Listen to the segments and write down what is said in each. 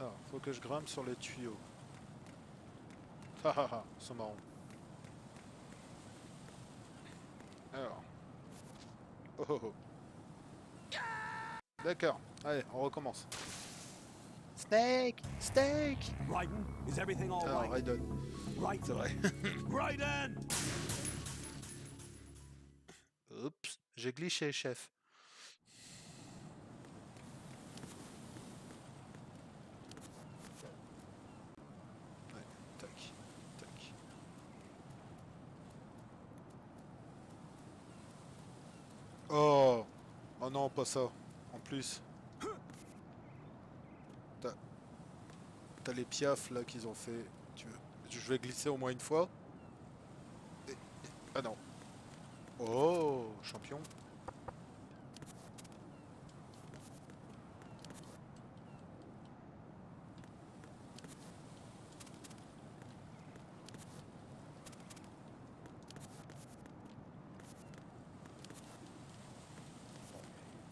Alors, faut que je grimpe sur les tuyaux. Ha ha ha, c'est marrant. Alors. Oh oh oh. D'accord. Allez, on recommence. Snake! Snake! Raiden, is everything all Ah, right? Raiden. Raiden. C'est vrai. Raiden! Oups, j'ai glitché, chef. Ouais, tac, tac. Oh! Oh non, pas ça. En plus. T'as les piafs là qu'ils ont fait. Je vais glisser au moins une fois. Ah non. Oh, champion.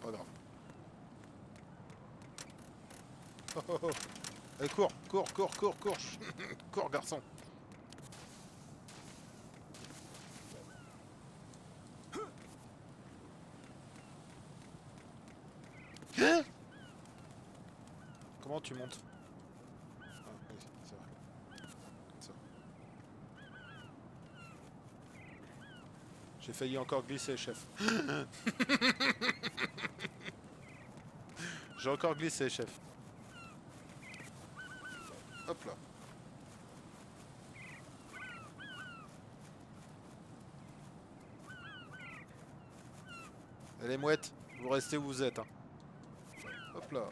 Pas grave. Oh, oh, oh. Allez, cours, cours, cours, cours, cours. Cours, garçon. Hein? Comment tu montes? Ah oui, c'est vrai. Comme ça. J'ai failli encore glisser, chef. J'ai encore glissé, chef. Hop là. Allez, mouette, vous restez où vous êtes. Hein. Hop là.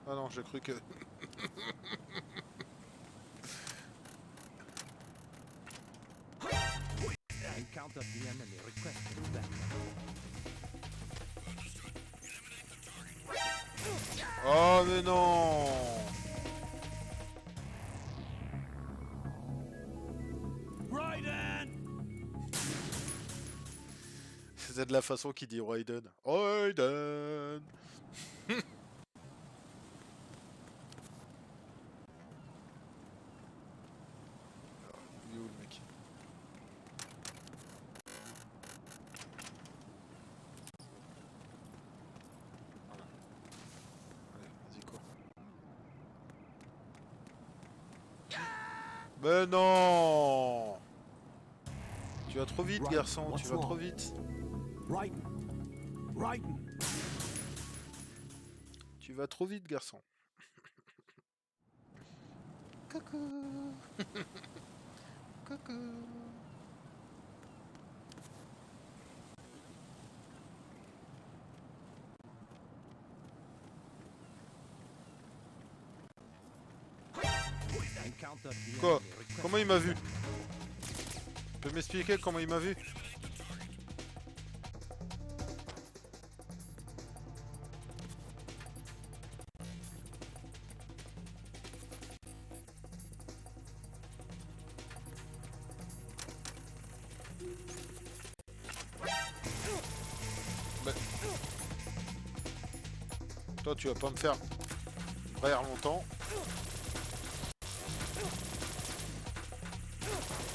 Ah non, j'ai cru que... Encounter the enemy requesting backup. Oh mais non! Raiden! C'est de la façon qu'il dit Raiden. Raiden! Il est où le mec? Voilà. Allez, vas-y cours. Mais non! Tu vas trop vite, garçon, tu vas trop vite. Raiden! Raiden! Tu vas trop vite, garçon. Coucou! Coucou! Quoi? Comment il m'a vu? Tu peux m'expliquer comment il m'a vu? Ben... Toi, tu vas pas me faire rire longtemps.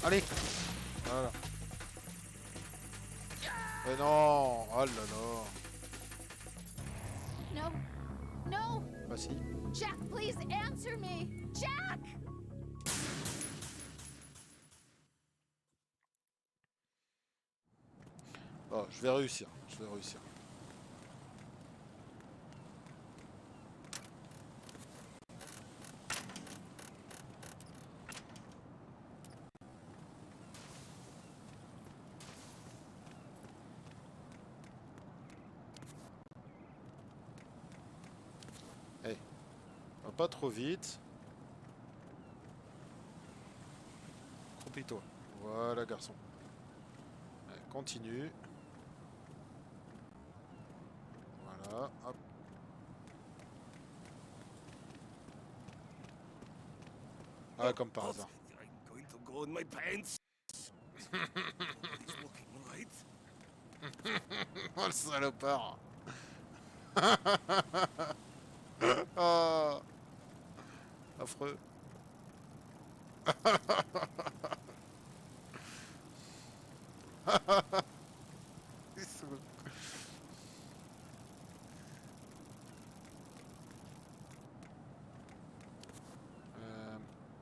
Allez! Voilà. Mais non! Oh là là! No! No! Bah si. Jack, please answer me! Jack! Oh, je vais réussir. Je vais réussir. Hey. Va pas trop vite. Croupis-toi. Voilà, garçon. Allez, continue. Voilà, hop. Ah, comme par hasard. I'm going to go in my pants. It's looking right. Oh le salopard. Oh, affreux. Il saoule.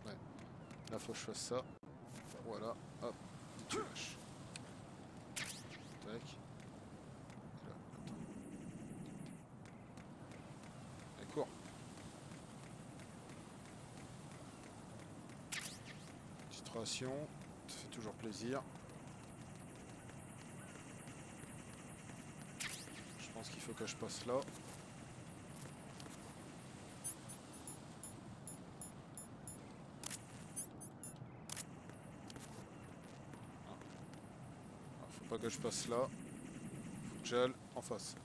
Ouais. Là faut que je fasse ça. Voilà. Hop. Tu lâches. Tac. Et là, attends. Et cours. Petite ration. Ça fait toujours plaisir. Je pense qu'il faut que je passe là. Faut pas que je passe là. Faut que j'aille en face.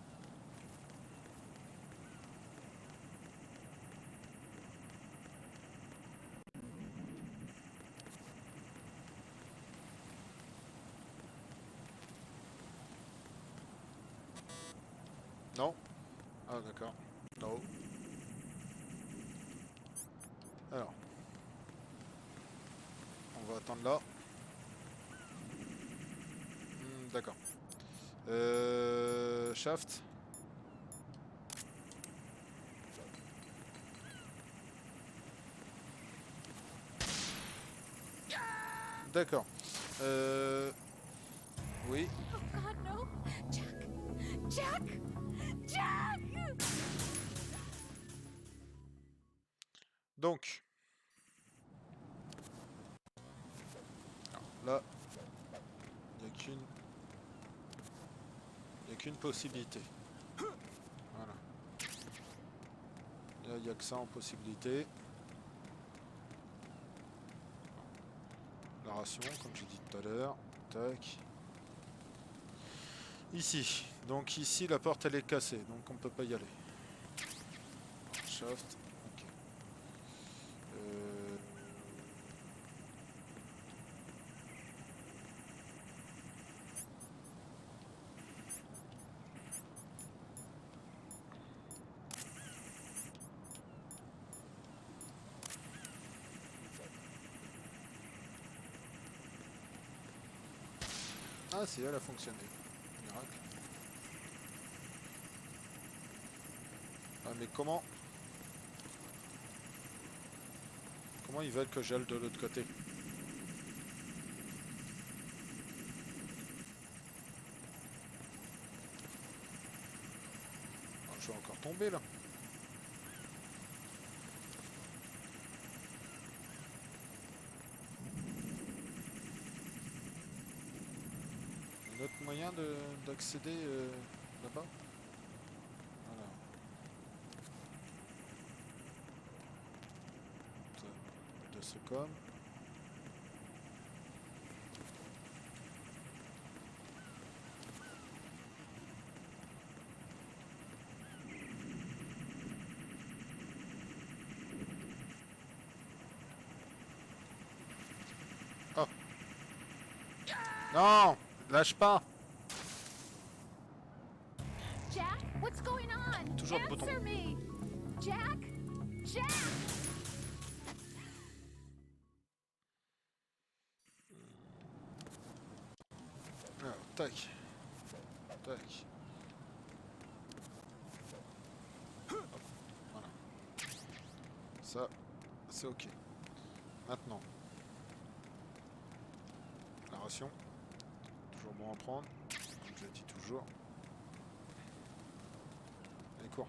Non? Ah d'accord. Non. Alors. On va attendre là. D'accord. Shaft. D'accord. Oui. Oh God, no! Jack! Jack! Jack! Donc. Alors, là. Il n'y a qu'une. Il n'y a qu'une possibilité. Voilà. Là, il n'y a que ça en possibilité. La ration, comme j'ai dit tout à l'heure. Tac. Ici. Donc ici, la porte, elle est cassée. Donc on peut pas y aller. Shaft. Ok. Ah si, elle a fonctionné. Miracle. Ah mais comment ils veulent que j'aille de l'autre côté? Ah, je vais encore tomber là. Un autre moyen d'accéder là-bas? Voilà. De ce com. Oh. Non! Lâche pas! Jack, what's going on? Toujours le bouton. Answer me! Jack! Jack! Alors, tac. Tac. Hop, voilà. Ça, c'est ok. Maintenant. La ration. Toujours bon à prendre. Comme je l'ai dit toujours. Allez, cours.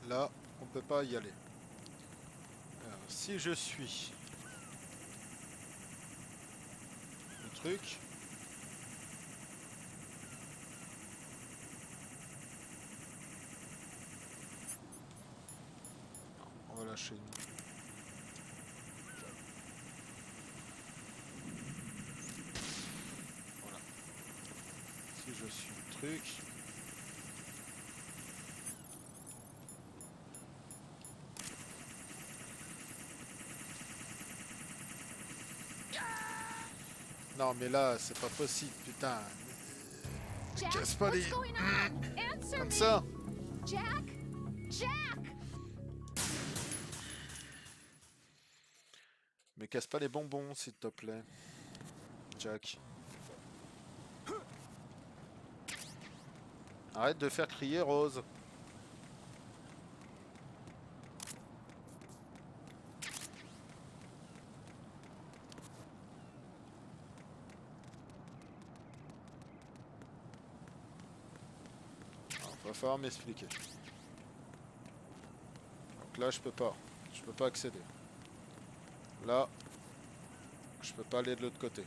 Là, on peut pas y aller. Alors, si je suis le truc, on va lâcher une. Voilà. Si je suis le truc. Non, mais là, c'est pas possible, putain. Jack, Casse pas what's les... going on? Answer Comme me. ça. Jack? Jack! Mais casse pas les bonbons, s'il te plaît. Jack. Arrête de faire crier Rose. Alors, va falloir m'expliquer. Donc là, je peux pas. Je peux pas accéder. Là, je peux pas aller de l'autre côté.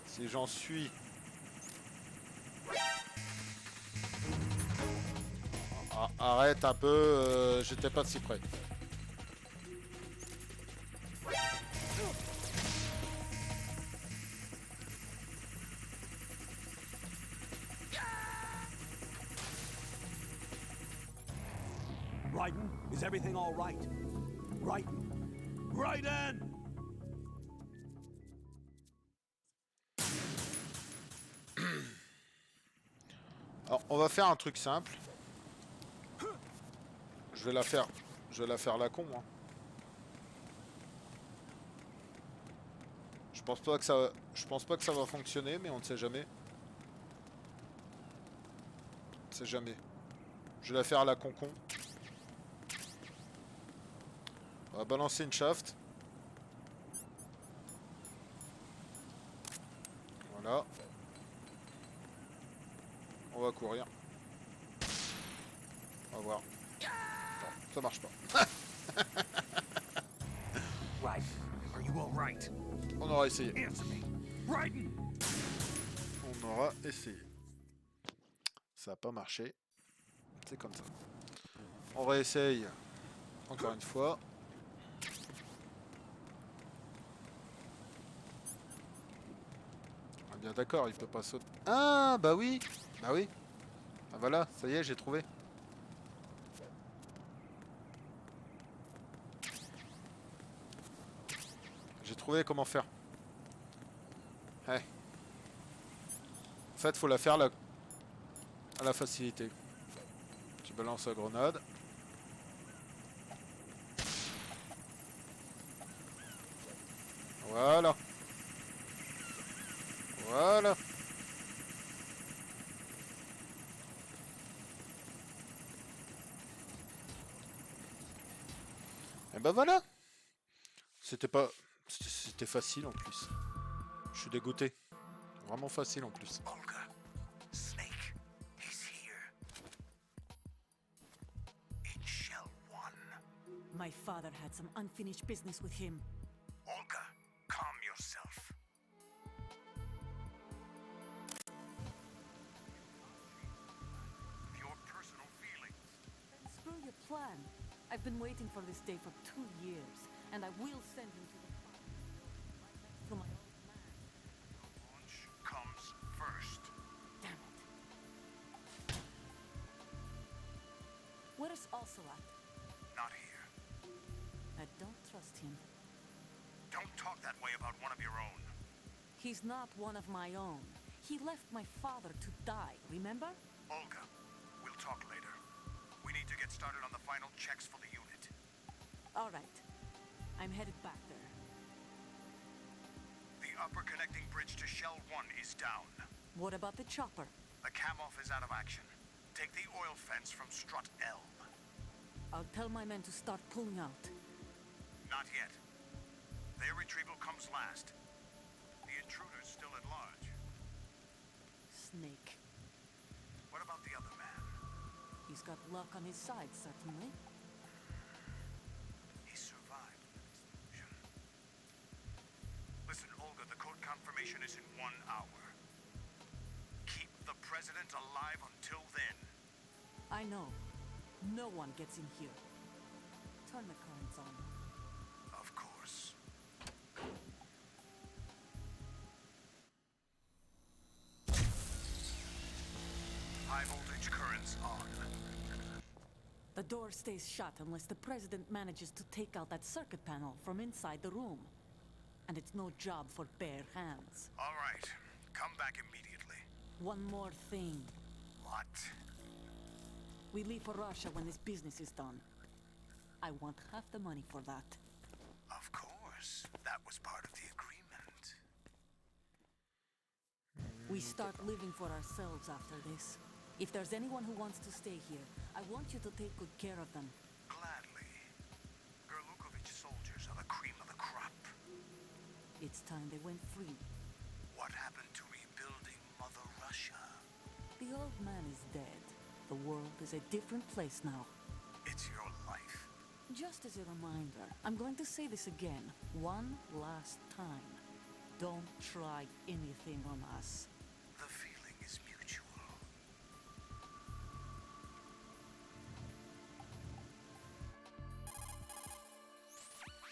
Si j'en suis... Ah, arrête un peu, j'étais pas si près. Raiden, is everything all right? Raiden! Raiden! Alors, on va faire un truc simple. Je vais la faire. Je vais la faire la con, hein. Je pense pas que ça va fonctionner, mais on ne sait jamais. On ne sait jamais. Je vais la faire à la con-con. On va balancer une shaft. Voilà. On va courir. On va voir. Non, ça marche pas. Raiden, are you all right? On aura essayé. Answer me. Raiden! On aura essayé. Ça n'a pas marché. C'est comme ça. On réessaye. Encore une fois. On est bien d'accord, il peut pas sauter. Ah, bah oui. Bah oui. Ah voilà, ça y est, j'ai trouvé. J'ai trouvé comment faire. Ouais. En fait, faut la faire à la facilité. Tu balances la grenade. Voilà. Voilà. Et ben voilà. C'était facile en plus. Je suis dégoûté. Vraiment facile en plus. Olga, Snake, he's here. In Shell 1. My father had some unfinished business with him. Olga, calm yourself. Your personal feelings. Screw your plan. I've been waiting for this day for 2 years, and I will send him to the to my old man. Launch comes first. Damn it. Where's Ocelot? Not here. I don't trust him. Don't talk that way about one of your own. He's not one of my own. He left my father to die, remember? Olga, we'll talk later. We need to get started on the final checks for the unit. All right. I'm headed back there. The upper connecting bridge to Shell 1 is down. What about the chopper? The cam-off is out of action. Take the oil fence from strut L. I'll tell my men to start pulling out. Not yet. Their retrieval comes last. The intruder's still at large. Snake. What about the other man? He's got luck on his side, certainly. He survived the explosion. Listen, Olga, the code confirmation is in 1 hour. Keep the president alive until then. I know. No one gets in here. Turn the currents on. Of course. High voltage currents on. The door stays shut unless the president manages to take out that circuit panel from inside the room. And it's no job for bare hands. All right. Come back immediately. One more thing. What? We leave for Russia when this business is done. I want half the money for that. Of course. That was part of the agreement. We start living for ourselves after this. If there's anyone who wants to stay here, I want you to take good care of them. Gladly. Gerlukovich soldiers are the cream of the crop. It's time they went free. What happened to rebuilding Mother Russia? The old man is dead. The world is a different place now. It's your life. Just as a reminder, I'm going to say this again, one last time. Don't try anything on us. The feeling is mutual.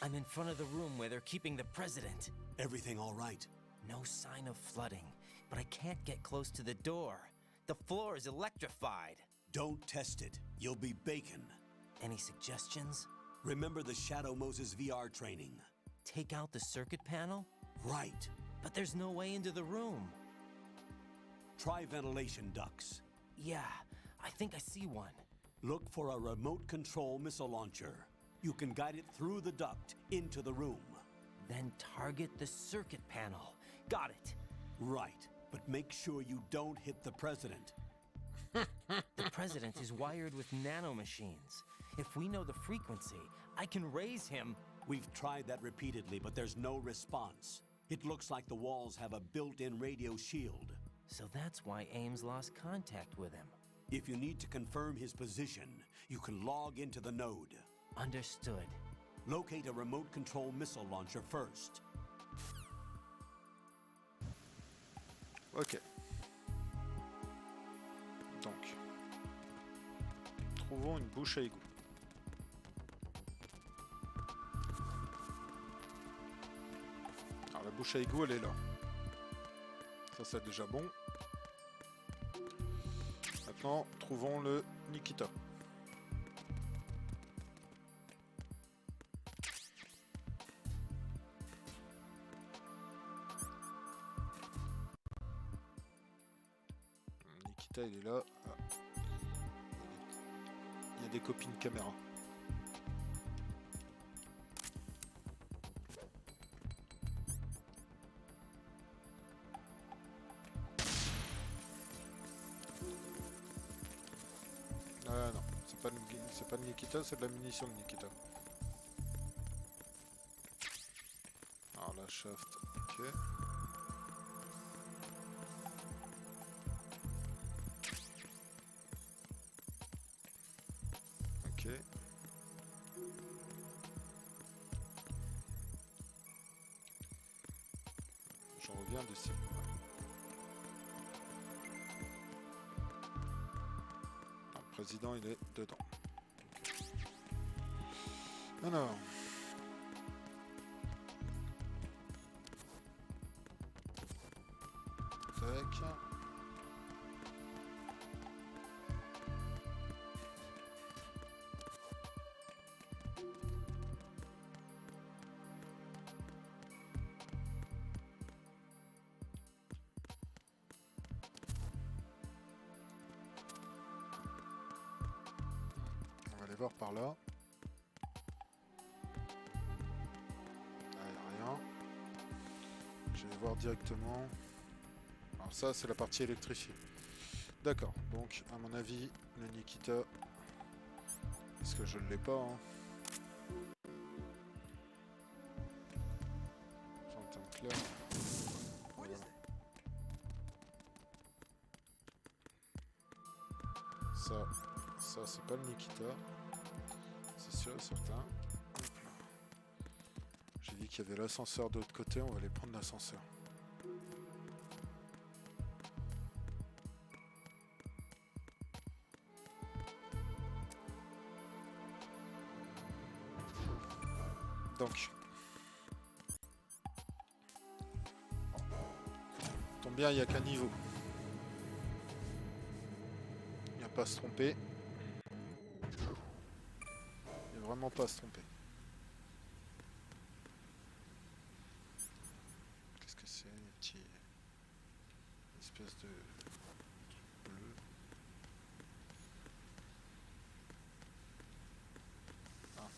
I'm in front of the room where they're keeping the president. Everything all right? No sign of flooding, but I can't get close to the door. The floor is electrified. Don't test it. You'll be bacon. Any suggestions? Remember the Shadow Moses VR training? Take out the circuit panel? Right. But there's no way into the room. Try ventilation ducts. Yeah, I think I see one. Look for a remote control missile launcher. You can guide it through the duct into the room. Then target the circuit panel. Got it. Right. But make sure you don't hit the president. The president is wired with nanomachines. If we know the frequency, I can raise him. We've tried that repeatedly, but there's no response. It looks like the walls have a built-in radio shield. So that's why Ames lost contact with him. If you need to confirm his position, you can log into the node. Understood. Locate a remote control missile launcher first. Ok. Donc. Trouvons une bouche à égout. Alors la bouche à égout, elle est là. Ça c'est déjà bon. Maintenant, trouvons le Nikita. Nikita, il est là. Ah. Il y a des copines caméra. Ah non, c'est pas de Nikita, c'est de la munition de Nikita. Alors la shaft, ok. Ok. J'en reviens de cible. Le président il est dedans. Alors. Tac. On va aller voir par là. Rien. Je vais voir directement. Alors ça c'est la partie électrifiée. D'accord, donc à mon avis le Nikita. Est-ce que je ne l'ai pas hein. J'entends clair. Voilà. Ça c'est pas le Nikita. C'est sûr et certain. Hop là. J'ai dit qu'il y avait l'ascenseur de l'autre côté, on va aller prendre l'ascenseur. Donc. Tombe bien, il n'y a qu'un niveau. Il n'y a pas à se tromper. vraiment pas à se tromper. Qu'est-ce que c'est? Un petit... Une espèce de... truc bleu. Ah.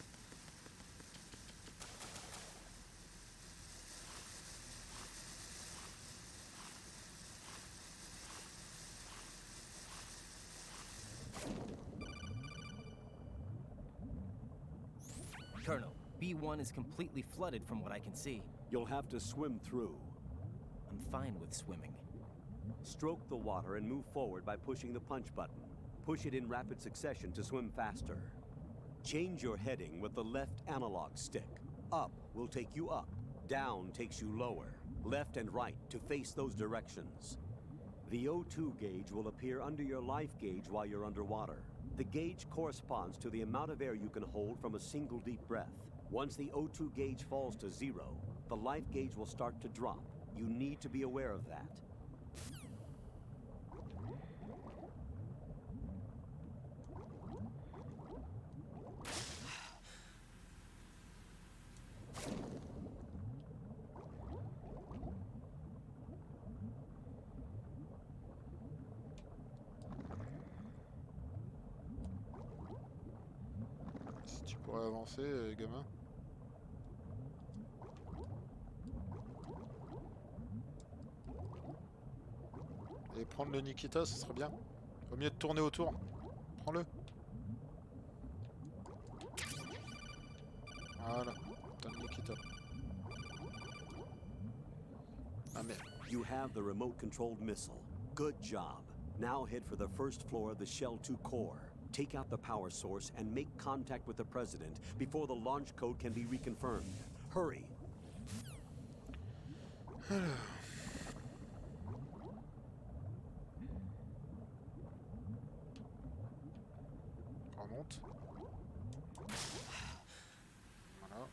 Colonel, B1 is completely flooded from what I can see. You'll have to swim through. I'm fine with swimming. Stroke the water and move forward by pushing the punch button. Push it in rapid succession to swim faster. Change your heading with the left analog stick. Up will take you up. Down takes you lower. Left and right to face those directions. The O2 gauge will appear under your life gauge while you're underwater. The gauge corresponds to the amount of air you can hold from a single deep breath. Once the O2 gauge falls to 0, the life gauge will start to drop. You need to be aware of that. Si tu pourrais avancer, gamin. Et prendre le Nikita, ce serait bien. Au mieux de tourner autour. Prends-le. Voilà. T'as le Nikita. Ah merde. You have the remote-controlled missile. Good job. Now head for the first floor of the Shell 2 core. Take out the power source and make contact with the President before the launch code can be reconfirmed. Hurry. Remonte. Voilà.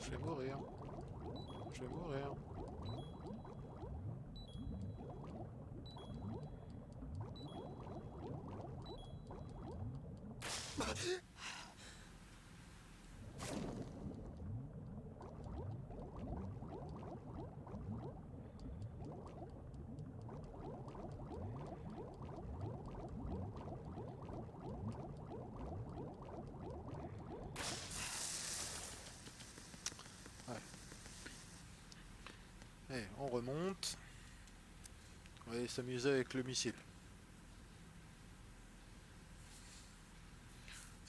Je vais mourir. Je vais mourir. Allez, on remonte. On va aller s'amuser avec le missile.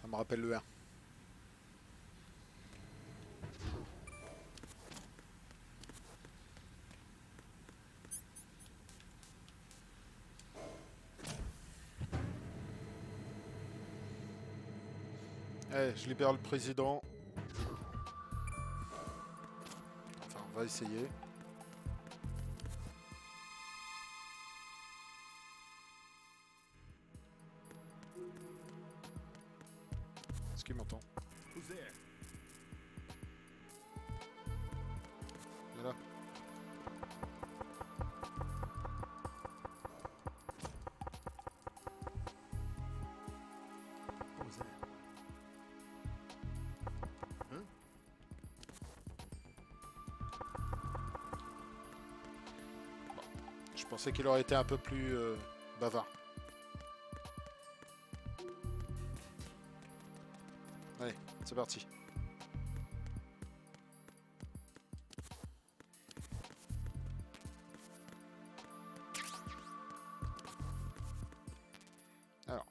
Ça me rappelle le 1. Allez, je libère le président. Enfin, on va essayer. Est-ce qu'il m'entend? Who's there? Il est là. What was that? Huh? Je pensais qu'il aurait été un peu plus bavard. Allez, c'est parti. Alors.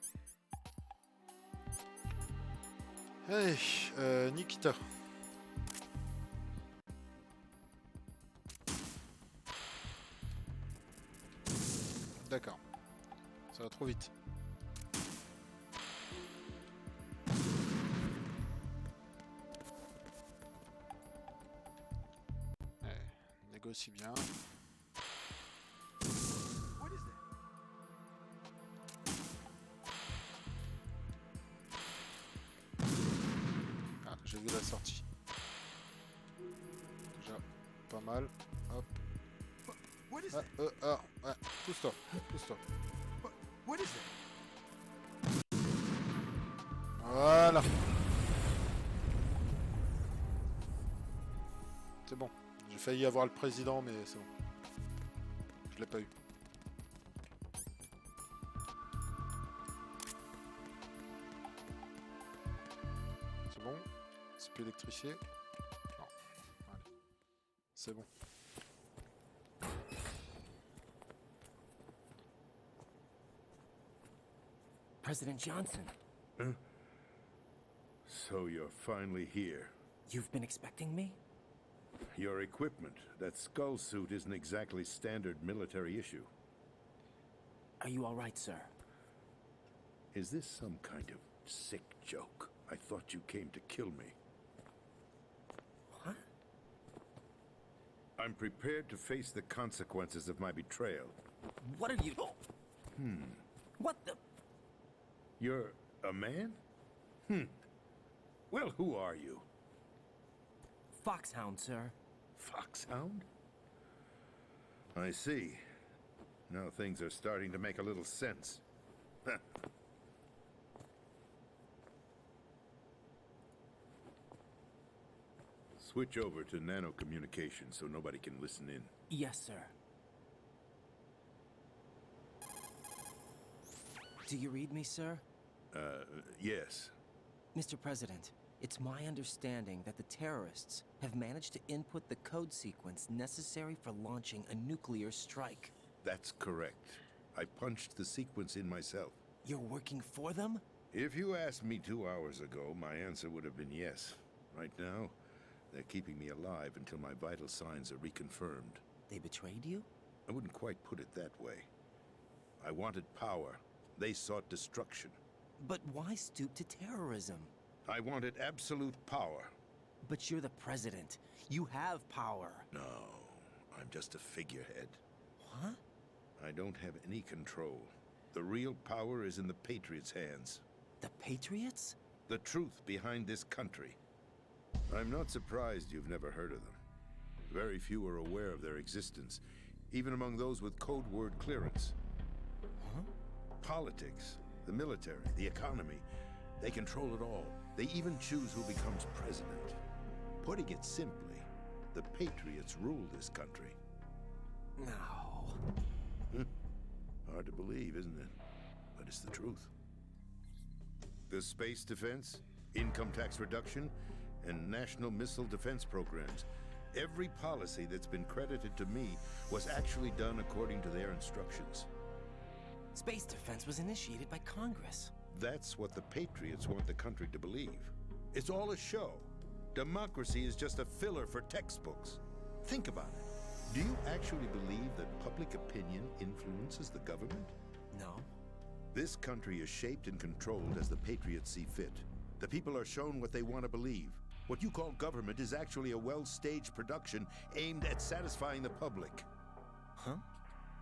Allez, Nikita. D'accord. Ça va trop vite. Allez, négocie bien. What is that? Ah, j'ai vu la sortie. Déjà, pas mal. Hop. What is Ah, that? ouais. Pousse-toi. Pousse-toi. What is that? Voilà. C'est bon. J'ai failli avoir le président, mais c'est bon. Je l'ai pas eu. C'est bon. C'est plus électrifié. Non. Allez. C'est bon. President Johnson, So you're finally here. you've been expecting me? Your equipment, that skull suit isn't exactly standard military issue. Are you all right, sir? Is this some kind of sick joke? I thought you came to kill me. What? I'm prepared to face the consequences of my betrayal. What are you... What the... You're a man? Well, who are you? Foxhound, sir. Foxhound? I see. Now things are starting to make a little sense. Huh. Switch over to nano-communication so nobody can listen in. Yes, sir. Do you read me, sir? Yes. Mr. President, it's my understanding that the terrorists have managed to input the code sequence necessary for launching a nuclear strike. That's correct. I punched the sequence in myself. You're working for them? If you asked me 2 hours ago, my answer would have been yes. Right now, they're keeping me alive until my vital signs are reconfirmed. They betrayed you? I wouldn't quite put it that way. I wanted power. They sought destruction. But why stoop to terrorism? I wanted absolute power. But you're the president. You have power. No, I'm just a figurehead. What? I don't have any control. The real power is in the Patriots' hands. The Patriots? The truth behind this country. I'm not surprised you've never heard of them. Very few are aware of their existence, even among those with code word clearance. Huh? Politics, the military, the economy, they control it all. They even choose who becomes president. Putting it simply, the Patriots rule this country. No. Hard to believe, isn't it? But it's the truth. The space defense, income tax reduction, and national missile defense programs. Every policy that's been credited to me was actually done according to their instructions. Space defense was initiated by Congress. That's what the Patriots want the country to believe. It's all a show. Democracy is just a filler for textbooks. Think about it. Do you actually believe that public opinion influences the government? No. This country is shaped and controlled as the Patriots see fit. The people are shown what they want to believe. What you call government is actually a well-staged production aimed at satisfying the public. Huh?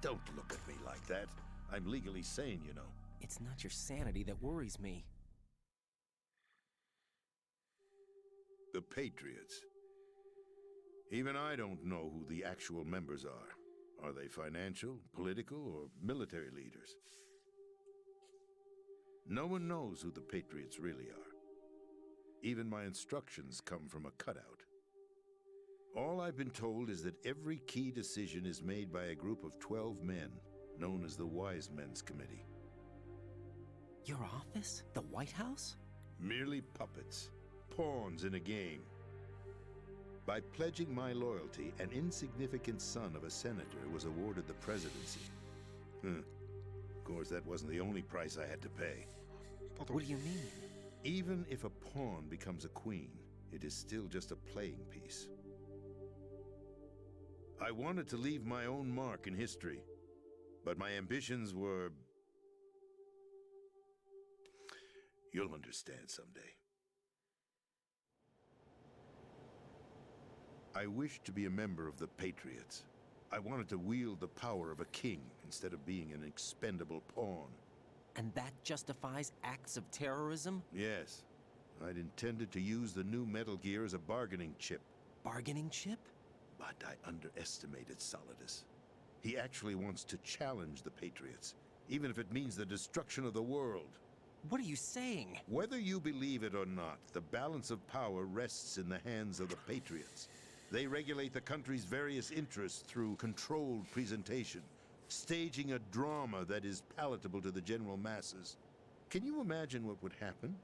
Don't look at me like that. I'm legally sane, you know. It's not your sanity that worries me. The Patriots. Even I don't know who the actual members are. Are they financial, political, or military leaders? No one knows who the Patriots really are. Even my instructions come from a cutout. All I've been told is that every key decision is made by a group of 12 men, known as the Wise Men's Committee. Your office? The White House? Merely puppets, pawns in a game. By pledging my loyalty, an insignificant son of a senator was awarded the presidency. Of course, that wasn't the only price I had to pay. What do you mean? Even if a pawn becomes a queen, it is still just a playing piece. I wanted to leave my own mark in history, but my ambitions were... You'll understand someday. I wished to be a member of the Patriots. I wanted to wield the power of a king instead of being an expendable pawn. And that justifies acts of terrorism? Yes. I'd intended to use the new Metal Gear as a bargaining chip. Bargaining chip? But I underestimated Solidus. He actually wants to challenge the Patriots, even if it means the destruction of the world. What are you saying? Whether you believe it or not, the balance of power rests in the hands of the Patriots. They regulate the country's various interests through controlled presentation, staging a drama that is palatable to the general masses. Can you imagine what would happen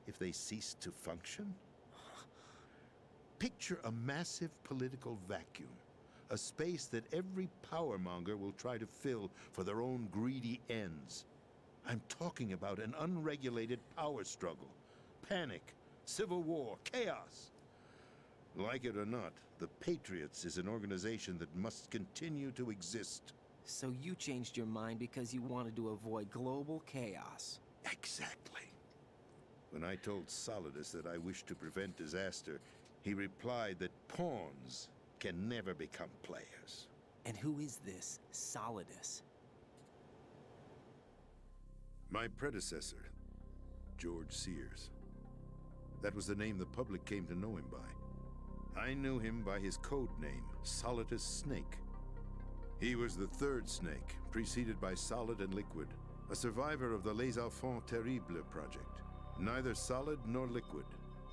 if they ceased to function? Picture a massive political vacuum, a space that every powermonger will try to fill for their own greedy ends. I'm talking about an unregulated power struggle, panic, civil war, chaos. Like it or not, the Patriots is an organization that must continue to exist. So you changed your mind because you wanted to avoid global chaos. Exactly. When I told Solidus that I wished to prevent disaster, he replied that pawns can never become players. And who is this Solidus? My predecessor, George Sears. That was the name the public came to know him by. I knew him by his code name, Solidus Snake. He was the third snake, preceded by Solid and Liquid, a survivor of the Les Enfants Terribles project. Neither solid nor liquid.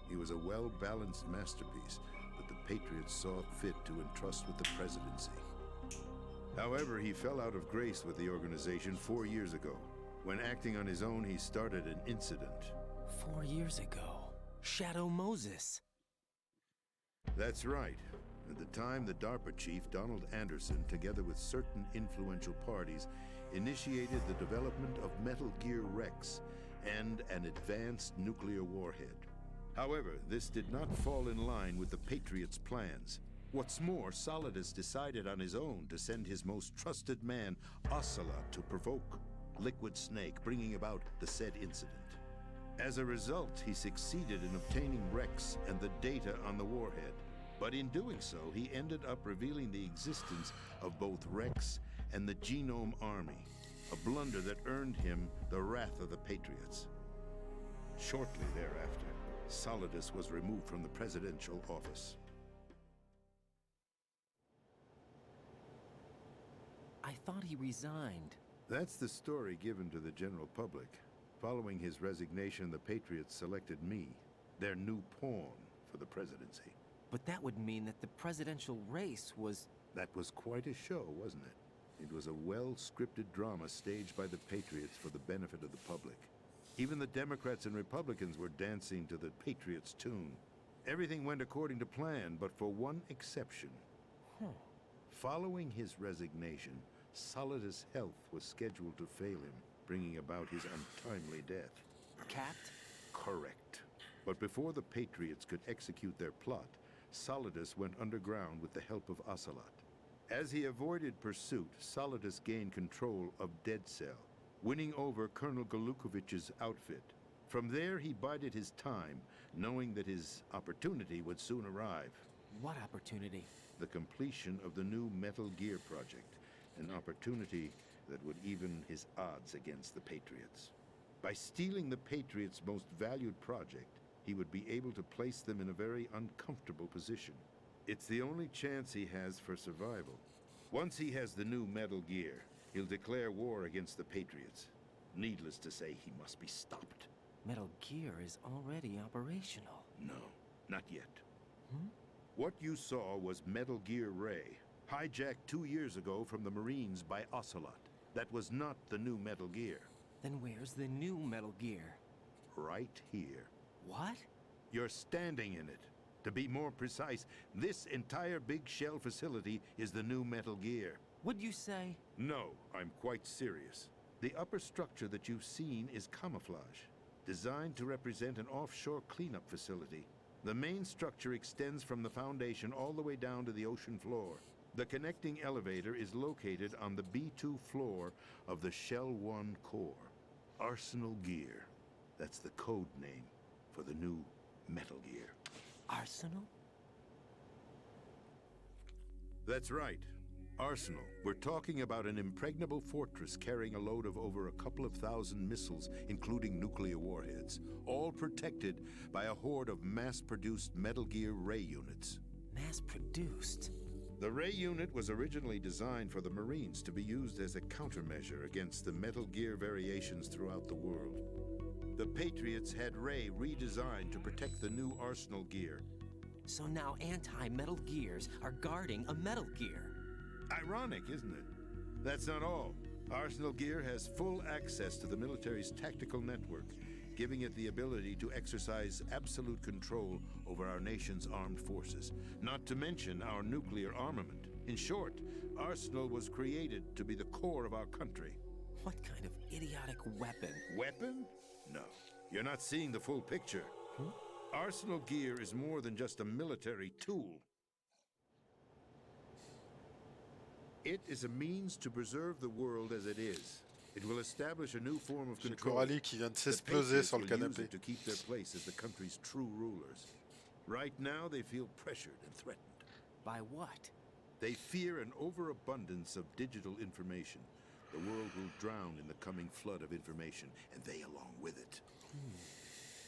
He was a well-balanced masterpiece that the Patriots saw fit to entrust with the presidency. However, he fell out of grace with the organization 4 years ago. When acting on his own, he started an incident. 4 years ago. Shadow Moses. That's right. At the time, the DARPA chief, Donald Anderson, together with certain influential parties, initiated the development of Metal Gear Rex and an advanced nuclear warhead. However, this did not fall in line with the Patriots' plans. What's more, Solidus decided on his own to send his most trusted man, Ocelot, to provoke Liquid Snake, bringing about the said incident. As a result, he succeeded in obtaining Rex and the data on the warhead. But in doing so, he ended up revealing the existence of both Rex and the Genome Army, a blunder that earned him the wrath of the Patriots. Shortly thereafter, Solidus was removed from the presidential office. I thought he resigned. That's the story given to the general public. Following his resignation, the Patriots selected me, their new pawn, for the presidency. But that would mean that the presidential race was... That was quite a show, wasn't it? It was a well-scripted drama staged by the Patriots for the benefit of the public. Even the Democrats and Republicans were dancing to the Patriots' tune. Everything went according to plan, but for one exception. Following his resignation, Solidus' health was scheduled to fail him, bringing about his untimely death. Capped? Correct. But before the Patriots could execute their plot, Solidus went underground with the help of Ocelot. As he avoided pursuit, Solidus gained control of Dead Cell, winning over Colonel Galukovich's outfit. From there, he bided his time, knowing that his opportunity would soon arrive. What opportunity? The completion of the new Metal Gear project, an opportunity that would even his odds against the Patriots. By stealing the Patriots' most valued project, he would be able to place them in a very uncomfortable position. It's the only chance he has for survival. Once he has the new Metal Gear, he'll declare war against the Patriots. Needless to say, he must be stopped. Metal Gear is already operational. No, not yet. What you saw was Metal Gear Ray, hijacked 2 years ago from the Marines by Ocelot. That was not the new Metal Gear. Then where's the new Metal Gear? Right here. What? You're standing in it. To be more precise, this entire big shell facility is the new Metal Gear. Would you say? No, I'm quite serious. The upper structure that you've seen is camouflage, designed to represent an offshore cleanup facility. The main structure extends from the foundation all the way down to the ocean floor. The connecting elevator is located on the B2 floor of the Shell 1 core. Arsenal Gear. That's the code name for the new Metal Gear. Arsenal? That's right. Arsenal. We're talking about an impregnable fortress carrying a load of over a couple of thousand missiles, including nuclear warheads, all protected by a horde of mass-produced Metal Gear Ray units. Mass-produced? The Ray unit was originally designed for the Marines to be used as a countermeasure against the Metal Gear variations throughout the world. The Patriots had Ray redesigned to protect the new Arsenal Gear. So now anti-Metal Gears are guarding a Metal Gear. Ironic, isn't it? That's not all. Arsenal Gear has full access to the military's tactical network, giving it the ability to exercise absolute control over our nation's armed forces, not to mention our nuclear armament. In short, Arsenal was created to be the core of our country. What kind of idiotic weapon? Weapon? No. You're not seeing the full picture. Arsenal Gear is more than just a military tool. It is a means to preserve the world as it is. It will establish a new form of J'ai control. Coralie qui vient de The s'exploser Patriots sur le will use canapé. it to keep their place as the country's true rulers. Right now, they feel pressured and threatened. By what? They fear an overabundance of digital information. The world will drown in the coming flood of information, and they along with it.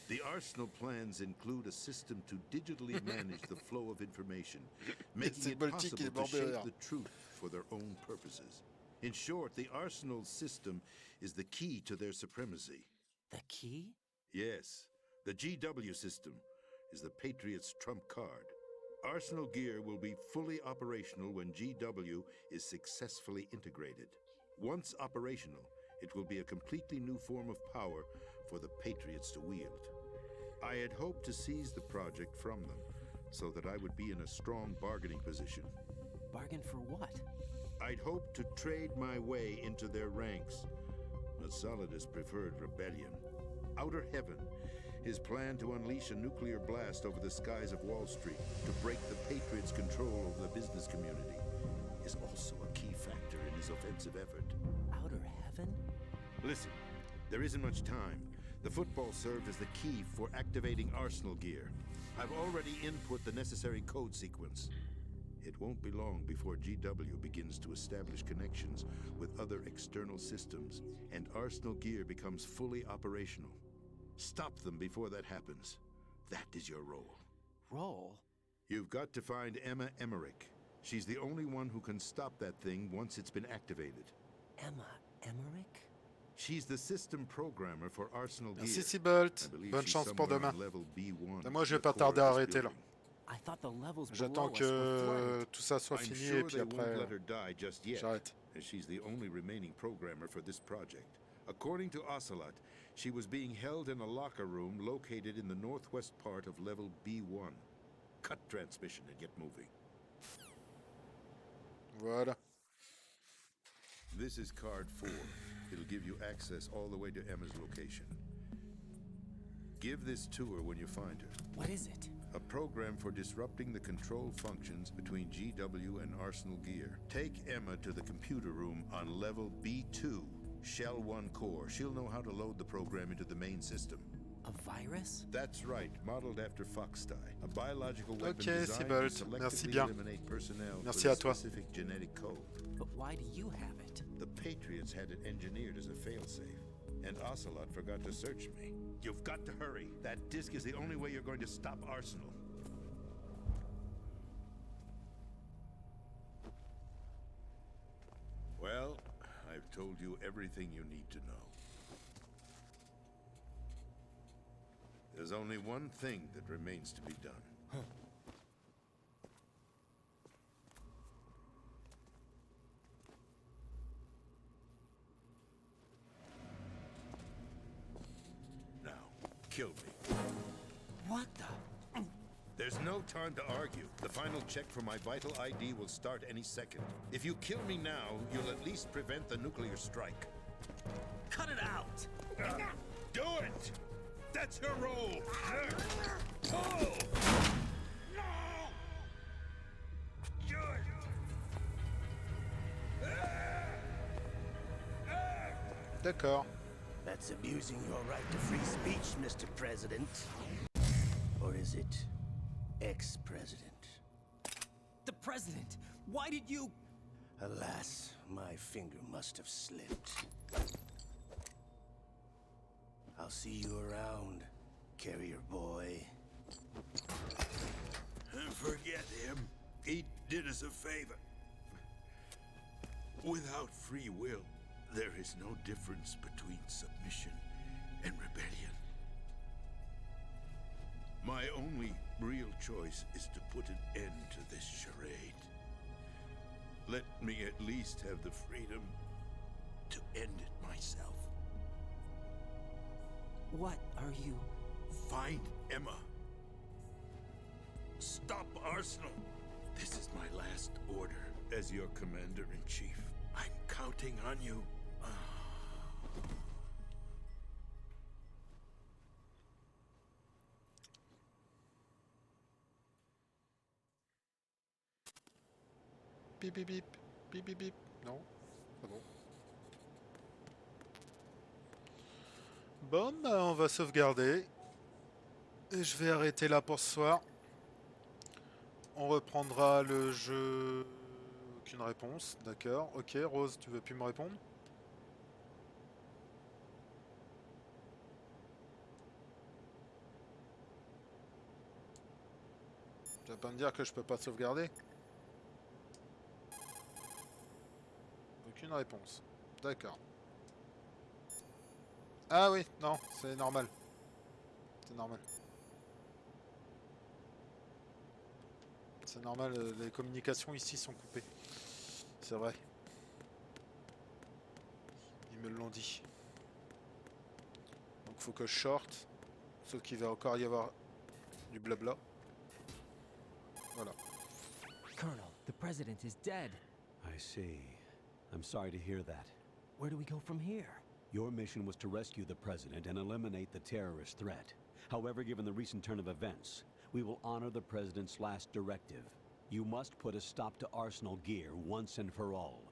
The Arsenal plans include a system to digitally manage the flow of information, making it possible to shape the truth for their own purposes. In short, the Arsenal system is the key to their supremacy. The key? Yes, the GW system is the Patriots' trump card. Arsenal Gear will be fully operational when GW is successfully integrated. Once operational, it will be a completely new form of power for the Patriots to wield. I had hoped to seize the project from them, so that I would be in a strong bargaining position. Bargain for what? I'd hoped to trade my way into their ranks, but Solidus preferred rebellion. Outer Heaven, his plan to unleash a nuclear blast over the skies of Wall Street to break the Patriots' control over the business community, is also a key factor in his offensive effort. Outer Heaven? Listen, there isn't much time. The football served as the key for activating Arsenal Gear. I've already input the necessary code sequence. It won't be long before GW begins to establish connections with other external systems, and Arsenal Gear becomes fully operational. Stop them before that happens. That is your role. Role? You've got to find Emma Emmerich. She's the only one who can stop that thing once it's been activated. Emma Emmerich? She's the system programmer for Arsenal Gear. Merci Seabolt. I believe Bonne she's chance pour somewhere demain. on level B1, Et moi, je vais the pas core tarder à of this arrêter là. building. I thought the levels J'attends below us were que flooded. tout ça soit I'm fini sure et puis they won't après let her die just yet, j'arrête. as she's the only remaining programmer for this project. According to Ocelot, she was being held in a locker room located in the northwest part of level B1. cut transmission and get moving. Voilà. This is card 4. It'll give you access all the way to Emma's location. Give this to her when you find her. What is it? A program for disrupting the control functions between GW and Arsenal Gear. Take Emma to the computer room on level B2, Shell 1 core. She'll know how to load the program into the main system. A virus? That's right, modeled after Foxdie. A biological weapon Ok, designed to Siebold. Merci selectively bien. eliminate personnel Merci with à toi. a specific genetic code. But why do you have it? The Patriots had it engineered as a failsafe. And Ocelot forgot to search me. You've got to hurry. That disk is the only way you're going to stop Arsenal. Well, I've told you everything you need to know. There's only one thing that remains to be done. Now, kill me. What the? There's no time to argue. The final check for my vital ID will start any second. If you kill me now, you'll at least prevent the nuclear strike. Cut it out! Do it! That's your role! Oh! No! D'accord. That's abusing your right to free speech, Mr. President. Or is it ex-president? The president! Why did you... Alas, my finger must have slipped. I'll see you around, carrier boy. Forget him. He did us a favor. Without free will, there is no difference between submission and rebellion. My only real choice is to put an end to this charade. Let me at least have the freedom to end it myself. What are you... Find Emma. Stop Arsenal. This is my last order as your commander-in-chief. I'm counting on you. Bip bip bip. Bip bip bip. Non, pas bon. Bon, bah, on va sauvegarder. Et je vais arrêter là pour ce soir. On reprendra le jeu... Aucune réponse, d'accord. Ok, Rose, tu veux plus me répondre? Tu vas pas me dire que je peux pas sauvegarder? Aucune réponse. D'accord. Ah oui, non, c'est normal. C'est normal. C'est normal, les communications ici sont coupées. C'est vrai. Ils me l'ont dit. Donc faut que je short. Sauf qu'il va encore y avoir du blabla. Voilà. Colonel, the president is dead. I see. I'm sorry to hear that. Where do we go from here? Your mission was to rescue the president and eliminate the terrorist threat. However, given the recent turn of events, we will honor the president's last directive. You must put a stop to Arsenal Gear once and for all.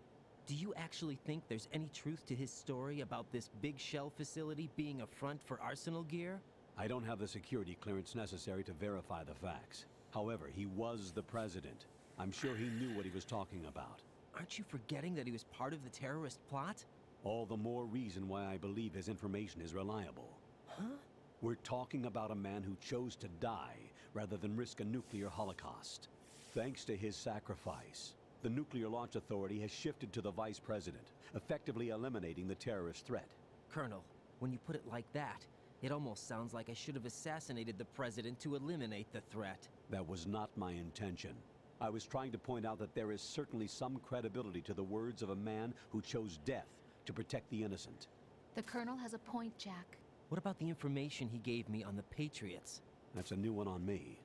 Do you actually think there's any truth to his story about this big shell facility being a front for Arsenal Gear? I don't have the security clearance necessary to verify the facts. However, he was the president. I'm sure he knew what he was talking about. Aren't you forgetting that he was part of the terrorist plot? All the more reason why I believe his information is reliable. Huh? We're talking about a man who chose to die rather than risk a nuclear holocaust. Thanks to his sacrifice, the Nuclear Launch Authority has shifted to the vice president, effectively eliminating the terrorist threat. Colonel, when you put it like that, it almost sounds like I should have assassinated the president to eliminate the threat. That was not my intention. I was trying to point out that there is certainly some credibility to the words of a man who chose death to protect the innocent. The Colonel has a point, Jack. What about the information he gave me on the Patriots? That's a new one on me.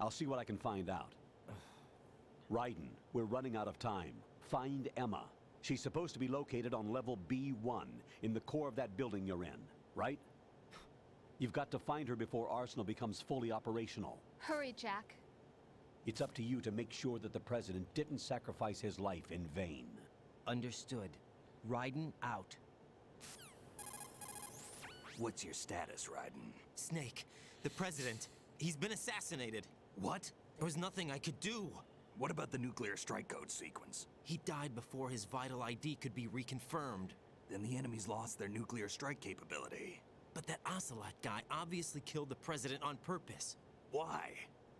I'll see what I can find out. Raiden, we're running out of time. Find Emma. She's supposed to be located on level B1, in the core of that building you're in, right? You've got to find her before Arsenal becomes fully operational. Hurry, Jack. It's up to you to make sure that the President didn't sacrifice his life in vain. Understood. Raiden out. What's your status, Raiden? Snake, the President, he's been assassinated. What? There was nothing I could do. What about the nuclear strike code sequence? He died before his vital ID could be reconfirmed. Then the enemy's lost their nuclear strike capability. But that Ocelot guy obviously killed the President on purpose. Why?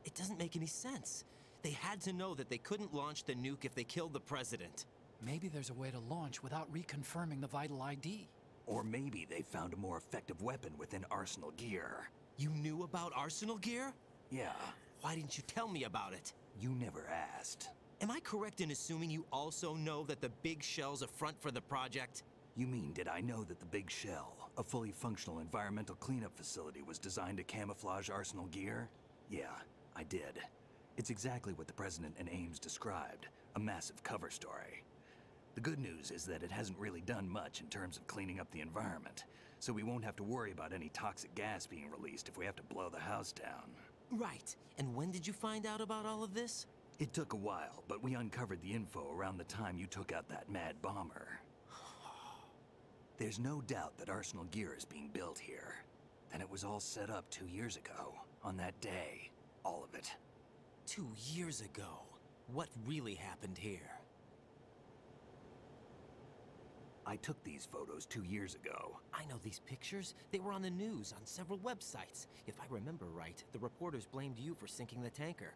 It doesn't make any sense. They had to know that they couldn't launch the nuke if they killed the President. Maybe there's a way to launch without reconfirming the vital ID. Or maybe they found a more effective weapon within Arsenal gear. You knew about Arsenal gear? Yeah, Why didn't you tell me about it? you never asked. Am I correct in assuming you also know that the big shell's a front for the project? You mean, did I know that the Big Shell, a fully functional environmental cleanup facility, was designed to camouflage Arsenal gear? Yeah, I did. It's exactly what the President and Ames described, a massive cover story. The good news is that it hasn't really done much in terms of cleaning up the environment, so we won't have to worry about any toxic gas being released if we have to blow the house down. Right. And when did you find out about all of this? It took a while, but we uncovered the info around the time you took out that mad bomber. There's no doubt that Arsenal gear is being built here. And it was all set up 2 years ago, on that day. All of it. 2 years ago. What really happened here? I took these photos 2 years ago. I know these pictures. They were on the news, on several websites. If I remember right, the reporters blamed you for sinking the tanker.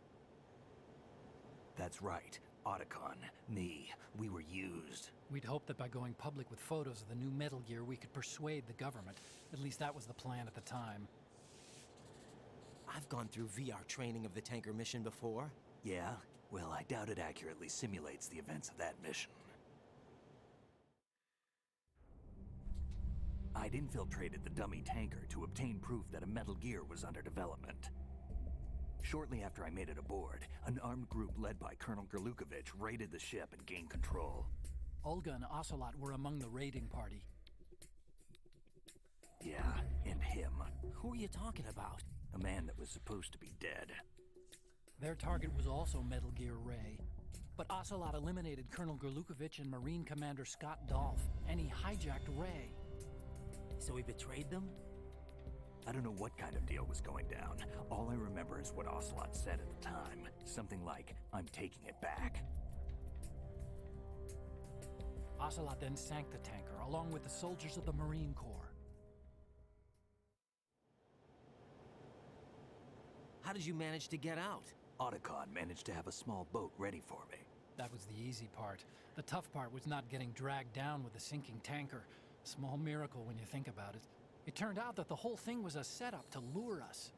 That's right. Otacon, me, we were used. We'd hoped that by going public with photos of the new Metal Gear, we could persuade the government. At least that was the plan at the time. I've gone through VR training of the tanker mission before. Yeah? Well, I doubt it accurately simulates the events of that mission. I'd infiltrated the dummy tanker to obtain proof that a Metal Gear was under development. Shortly after I made it aboard, an armed group led by Colonel Gerlukovich raided the ship and gained control. Olga and Ocelot were among the raiding party. Yeah, and him. Who are you talking about? A man that was supposed to be dead. Their target was also Metal Gear Ray. But Ocelot eliminated Colonel Gerlukovich and Marine Commander Scott Dolph, and he hijacked Ray. So he betrayed them? I don't know what kind of deal was going down. All I remember is what Ocelot said at the time. Something like, "I'm taking it back." Ocelot then sank the tanker, along with the soldiers of the Marine Corps. How did you manage to get out? Otacon managed to have a small boat ready for me. That was the easy part. The tough part was not getting dragged down with the sinking tanker. A small miracle when you think about it. It turned out that the whole thing was a setup to lure us.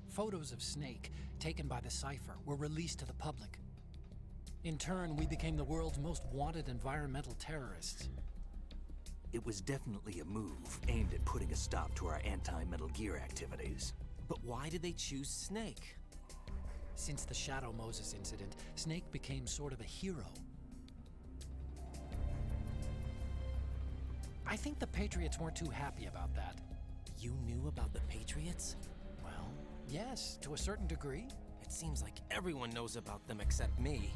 Photos of Snake, taken by the Cypher, were released to the public. In turn, we became the world's most wanted environmental terrorists. It was definitely a move aimed at putting a stop to our anti-Metal Gear activities. But why did they choose Snake? Since the Shadow Moses incident, Snake became sort of a hero. I think the Patriots weren't too happy about that. You knew about the Patriots? Well, yes, to a certain degree. It seems like everyone knows about them except me.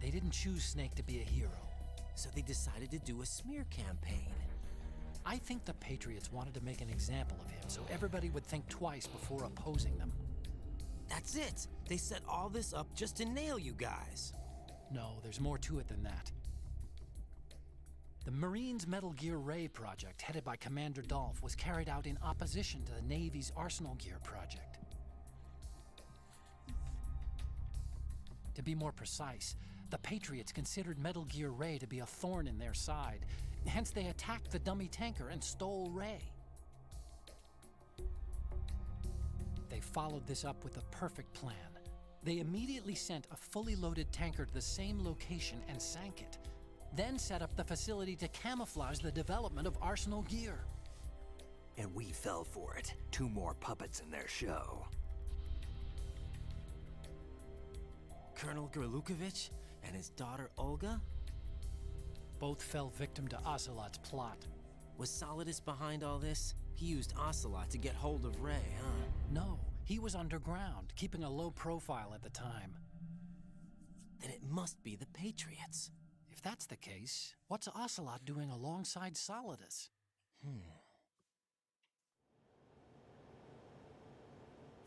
They didn't choose Snake to be a hero. So they decided to do a smear campaign. I think the Patriots wanted to make an example of him so everybody would think twice before opposing them. That's it! They set all this up just to nail you guys. No, there's more to it than that. The Marines' Metal Gear Ray project, headed by Commander Dolph, was carried out in opposition to the Navy's Arsenal Gear project. To be more precise, the Patriots considered Metal Gear Ray to be a thorn in their side. Hence, they attacked the dummy tanker and stole Ray. They followed this up with a perfect plan. They immediately sent a fully loaded tanker to the same location and sank it. Then set up the facility to camouflage the development of Arsenal Gear. And we fell for it. 2 more puppets in their show. Colonel Gerlukovich and his daughter Olga? Both fell victim to Ocelot's plot. Was Solidus behind all this? He used Ocelot to get hold of Ray, huh? No, he was underground, keeping a low profile at the time. Then it must be the Patriots. If that's the case, what's Ocelot doing alongside Solidus?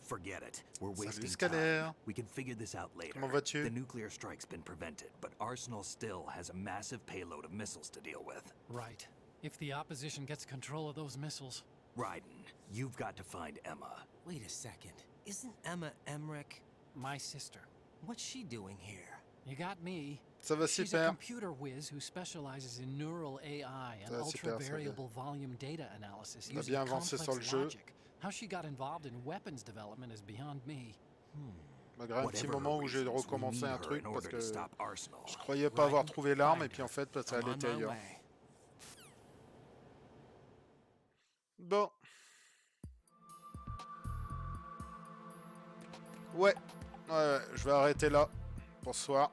Forget it. We're wasting Scanner. time. We can figure this out later. Comment vas-tu? The nuclear strike's been prevented, but Arsenal still has a massive payload of missiles to deal with. Right. If the opposition gets control of those missiles. Raiden, you've got to find Emma. Wait a second. Isn't Emma Emmerich? My sister. What's she doing here? You got me. Ça va She's a super. computer whiz who specializes in neural AI and Ça va super, ça va. ultra-variable volume data analysis On a using bien avancé sur le complex jeu. logic. How she got involved in weapons development is beyond me. Malgré un petit Whatever moment her où j'ai reasons, we recommencé need un her truc in parce order que to stop Arsenal. je croyais pas avoir Right. trouvé l'arme et Find puis en fait ça I'm on allait my ailleurs. way. Bon. Ouais. Ouais, je vais arrêter là pour ce soir.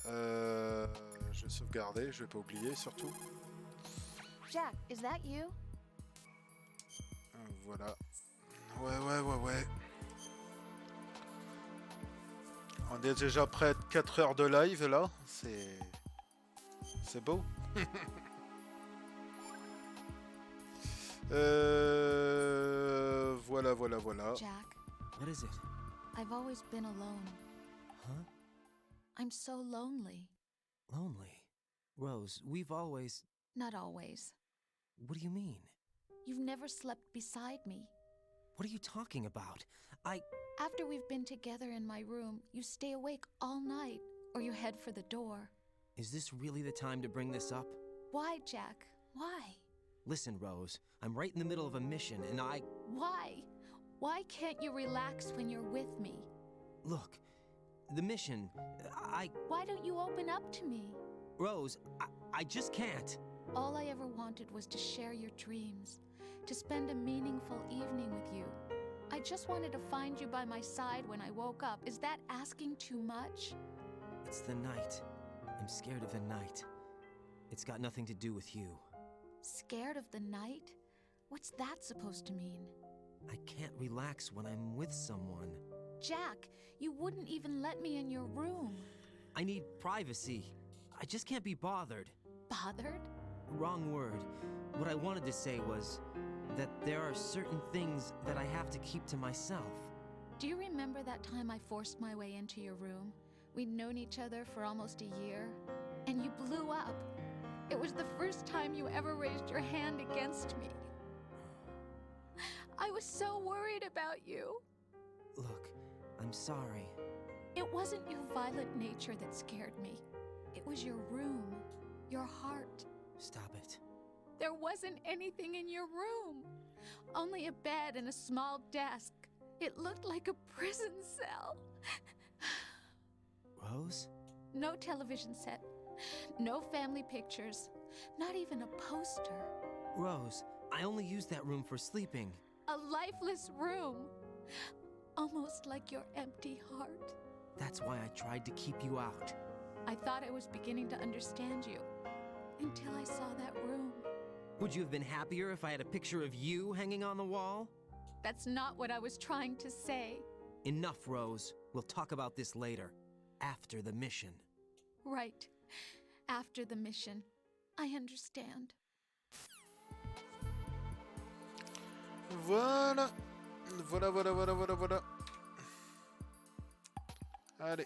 Je vais sauvegarder, je vais pas oublier surtout. Jack, is that you? Voilà. Ouais. On est déjà près de 4 heures de live là. C'est beau. Voilà. Jack, What is it? I've always been alone. Huh? I'm so lonely. Lonely. Rose, we've always... Not always. What do you mean? You've never slept beside me. What are you talking about? After we've been together in my room, you stay awake all night, or you head for the door. Is this really the time to bring this up? Why, Jack? Why? Listen, Rose, I'm right in the middle of a mission and Why? Why can't you relax when you're with me? Look, the mission, Why don't you open up to me? Rose, I just can't. All I ever wanted was to share your dreams, to spend a meaningful evening with you. I just wanted to find you by my side when I woke up. Is that asking too much? It's the night. I'm scared of the night. It's got nothing to do with you. Scared of the night? What's that supposed to mean? I can't relax when I'm with someone. Jack, you wouldn't even let me in your room. I need privacy. I just can't be bothered. Bothered? Wrong word. What I wanted to say was that there are certain things that I have to keep to myself. Do you remember that time I forced my way into your room? We'd known each other for almost a year, and you blew up. It was the first time you ever raised your hand against me. I was so worried about you. Look, I'm sorry. It wasn't your violent nature that scared me. It was your room, your heart. Stop it. There wasn't anything in your room. Only a bed and a small desk. It looked like a prison cell. Rose? No television set. No family pictures. Not even a poster. Rose, I only use that room for sleeping. A lifeless room. Almost like your empty heart. That's why I tried to keep you out. I thought I was beginning to understand you. Until I saw that room. Would you have been happier if I had a picture of you hanging on the wall? That's not what I was trying to say. Enough, Rose. We'll talk about this later. After the mission. Right. After the mission. I understand. Voilà. Allez.